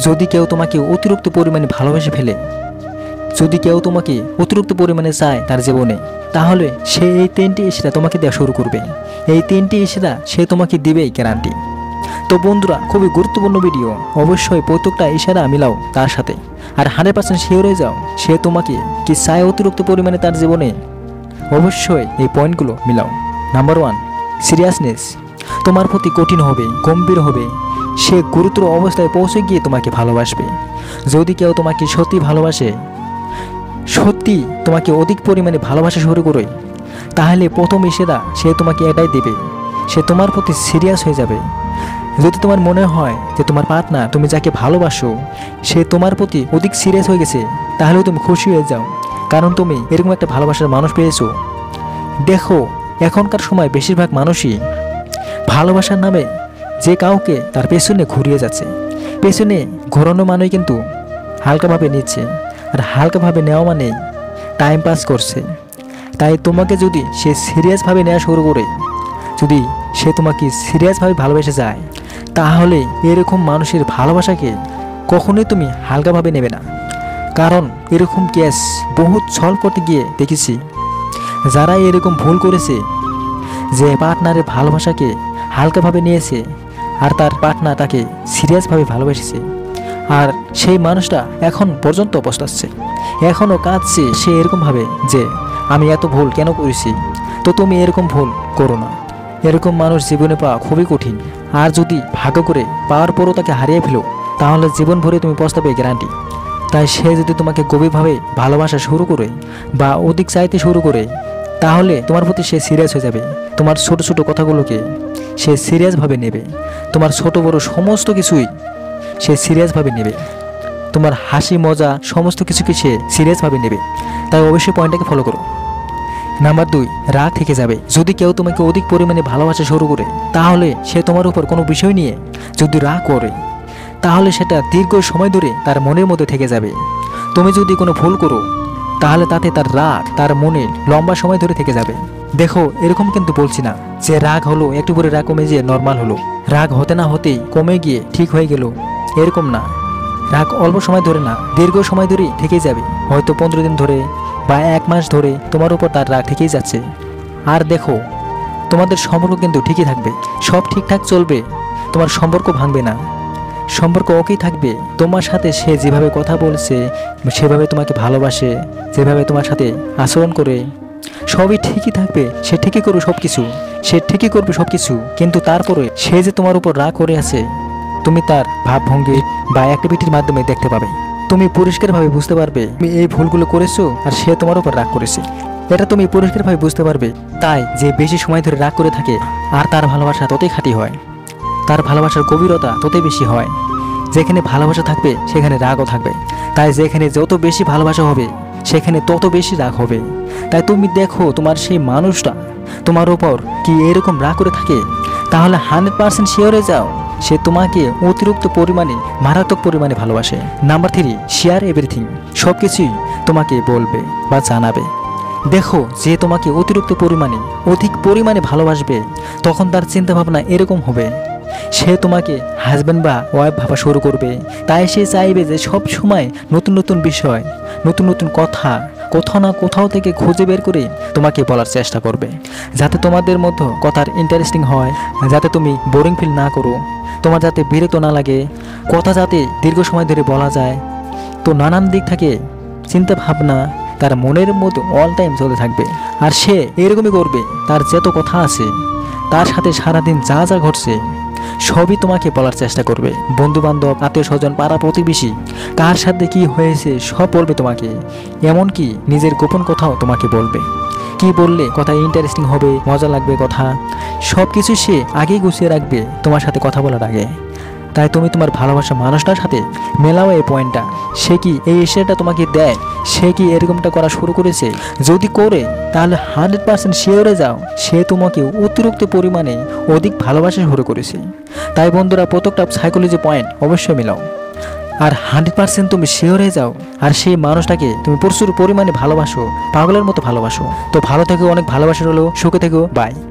যদি কেউ তোমাকে অতিরিক্ত পরিমাণে ভালোবেসে ফেলে, যদি কেউ তোমাকে অতিরিক্ত পরিমাণে চায় তার জীবনে, তাহলে সে এই 3টি ইশারা তোমাকে দেওয়া শুরু করবে। এই 3টি ইশারা সে তোমাকে দিবেই গ্যারান্টি। তো বন্ধুরা, খুবই গুরুত্বপূর্ণ ভিডিও, অবশ্যই প্রত্যেকটা ইশারা মিলাও তার সাথে, আর 100% শিওর হয়ে যাও সে তোমাকে কি চায় অতিরিক্ত পরিমাণে তার জীবনে। অবশ্যই এই পয়েন্টগুলো মিলাও। Number 1, seriousness. তোমার প্রতি কঠিন হবে, গম্ভীর হবে, সে গুরুতর অবস্থায় পৌঁছে গিয়ে তোমাকে ভালোবাসবে। যদি কেউ তোমাকে সত্যি ভালোবাসে, সত্যি তোমাকে অধিক পরিমাণে ভালোবাসা শুরু করে, তাহলে প্রথম ইশারা সে তোমাকে এটাই দেবে, সে তোমার প্রতি সিরিয়াস হয়ে যাবে। যদি তোমার মনে হয় যে তোমার পার্টনার, তুমি যাকে ভালোবাসো, সে তোমার প্রতি অধিক সিরিয়াস হয়ে গেছে, তাহলেও তুমি খুশি হয়ে যাও, কারণ তুমি এরকম একটা ভালোবাসার মানুষ পেয়েছো। দেখো, এখনকার সময় বেশিরভাগ মানুষই ভালোবাসার নামে যে কাউকে তার পেছনে ঘুরিয়ে যাচ্ছে। পেছনে ঘোরানো মানেই কিন্তু হালকাভাবে নিচ্ছে, আর হালকাভাবে নেওয়া মানেই টাইম পাস করছে। তাই তোমাকে যদি সে সিরিয়াসভাবে নেওয়া শুরু করে, যদি সে তোমাকে সিরিয়াসভাবে ভালোবেসে যায়, তাহলে এরকম মানুষের ভালোবাসাকে কখনোই তুমি হালকাভাবে নেবে না। কারণ এরকম কেস বহুত সলভ করতে গিয়ে দেখেছি, যারা এরকম ভুল করেছে, যে পার্টনারের ভালোবাসাকে হালকাভাবে নিয়েছে আর তার পার্টনার তাকে সিরিয়াসভাবে ভালোবেসেছে, আর সেই মানুষটা এখন পর্যন্ত পস্তাচ্ছে, এখনও কাঁদছে সে এরকমভাবে যে আমি এত ভুল কেন করেছি। তো তুমি এরকম ভুল করো না। এরকম মানুষ জীবনে পাওয়া খুবই কঠিন, আর যদি ভাগ্য করে পাওয়ার পরও তাকে হারিয়ে ফেলো, তাহলে জীবন ভরে তুমি পস্তাবে গ্যারান্টি। তাই সে যদি তোমাকে গভীরভাবে ভালোবাসা শুরু করে বা অধিক চাইতে শুরু করে, তাহলে তোমার প্রতি সে সিরিয়াস হয়ে যাবে। তোমার ছোট ছোট কথাগুলোকে সে সিরিয়াসভাবে নেবে, তোমার ছোট বড় সমস্ত কিছুই সে সিরিয়াসভাবে নেবে, তোমার হাসি মজা সমস্ত কিছুকে সে সিরিয়াসভাবে নেবে। তাই অবশ্যই পয়েন্টটাকে ফলো করো। নাম্বার 2, রাগ থেকে যাবে। যদি কেউ তোমাকে অধিক পরিমাণে ভালোবাসা শুরু করে, তাহলে সে তোমার উপর কোনো বিষয় নিয়ে যদি রাগ করে, তাহলে সেটা দীর্ঘ সময় ধরে তার মনের মধ্যে থেকে যাবে। তুমি যদি কোনো ভুল করো, তাহলে তাতে তার রাগ তার মনে লম্বা সময় ধরে থেকে যাবে। দেখো, এরকম কিন্তু বলছি না যে রাগ হলো একটু করে রাগ কমে গিয়ে নর্মাল হলো, রাগ হতে না হতেই কমে গিয়ে ঠিক হয়ে গেল, এরকম না। রাগ অল্প সময় ধরে না, দীর্ঘ সময় ধরেই থেকে যাবে। হয়তো 15 দিন ধরে বা 1 মাস ধরে তোমার উপর তার রাগ থেকেই যাচ্ছে। আর দেখো, তোমাদের সম্পর্ক কিন্তু ঠিকই থাকবে, সব ঠিকঠাক চলবে, তোমার সম্পর্ক ভাঙবে না, সম্পর্ক ওকেই থাকবে। তোমার সাথে সে যেভাবে কথা বলছে, সেভাবে তোমাকে ভালোবাসে, যেভাবে তোমার সাথে আচরণ করে, সবই ঠিকই থাকবে। সে ঠিকই করবে সব কিছু, সে ঠিকই করবে সব কিছু, কিন্তু তারপরে সে যে তোমার উপর রাগ করে আছে, তুমি তার ভাবভঙ্গি বা অ্যাক্টিভিটির মাধ্যমে দেখতে পাবে। তুমি পরিষ্কারভাবে বুঝতে পারবে তুমি এই ভুলগুলো করেছো আর সে তোমার উপর রাগ করেছে, এটা তুমি পরিষ্কারভাবে বুঝতে পারবে। তাই যে বেশি সময় ধরে রাগ করে থাকে, আর তার ভালোবাসা ততই খাঁটি হয়, তার ভালোবাসার গভীরতা ততই বেশি হয়। যেখানে ভালোবাসা থাকবে সেখানে রাগও থাকবে। তাই যেখানে যত বেশি ভালোবাসা হবে, সেখানে তত বেশি রাগ হবে। তাই তুমি দেখো, তোমার সেই মানুষটা তোমার উপর কি এরকম রাগ করে থাকে, তাহলে 100% শিওর হয়ে যাও সে তোমাকে অতিরিক্ত পরিমাণে, মারাত্মক পরিমাণে ভালোবাসে। Number 3, share everything. সব কিছুই তোমাকে বলবে বা জানাবে। দেখো, যে তোমাকে অতিরিক্ত পরিমাণে, অধিক পরিমাণে ভালোবাসবে, তখন তার চিন্তাভাবনা এরকম হবে, সে তোমাকে হাজব্যান্ড বা ওয়াইফ ভাবা শুরু করবে। তাই সে চাইবে যে সব সময় নতুন নতুন বিষয়, নতুন নতুন কথা কোথাও না কোথাও থেকে খুঁজে বের করে তোমাকে বলার চেষ্টা করবে, যাতে তোমাদের মধ্যে কথার ইন্টারেস্টিং হয়, যাতে তুমি বোরিং ফিল না করো, তোমার যাতে বিরক্ত না লাগে, কথা যাতে দীর্ঘ সময় ধরে বলা যায়। তো নানান দিক থেকে চিন্তা ভাবনা তার মনের মধ্যে অল টাইম চলতে থাকবে। আর সে এরকমই করবে, তার যত কথা আছে, তার সাথে সারাদিন যা যা ঘটছে, সবই তোমাকে বলার চেষ্টা করবে। বন্ধু বান্ধব, আত্মীয় স্বজন, পাড়া প্রতিবেশী, কার সাথে কি হয়েছে সব বলবে তোমাকে। এমনকি নিজের গোপন কথাও তোমাকে বলবে। কি বললে কথা ইন্টারেস্টিং হবে, মজা লাগবে, কথা সব কিছু সে আগেই গুছিয়ে রাখবে তোমার সাথে কথা বলার আগে। তাই তুমি তোমার ভালোবাসা মানুষটার সাথে মেলাও এই পয়েন্টটা। সে কি এই ইশারাটা তোমাকে দেয়, সে কি এরকমটা করা শুরু করেছে? যদি করে, তাহলে 100% শিওরে যাও সে তোমাকে অতিরিক্ত পরিমাণে অধিক ভালোবাসা শুরু করেছে। তাই বন্ধুরা, প্রত্যেকটা সাইকোলজি পয়েন্ট অবশ্যই মেলাও, আর 100% তুমি শিওর হয়ে যাও, আর সেই মানুষটাকে তুমি প্রচুর পরিমাণে ভালোবাসো, পাগলের মতো ভালোবাসো। তো ভালো থেকো, অনেক ভালোবাসা হলো, সুখে থেকো, বাই।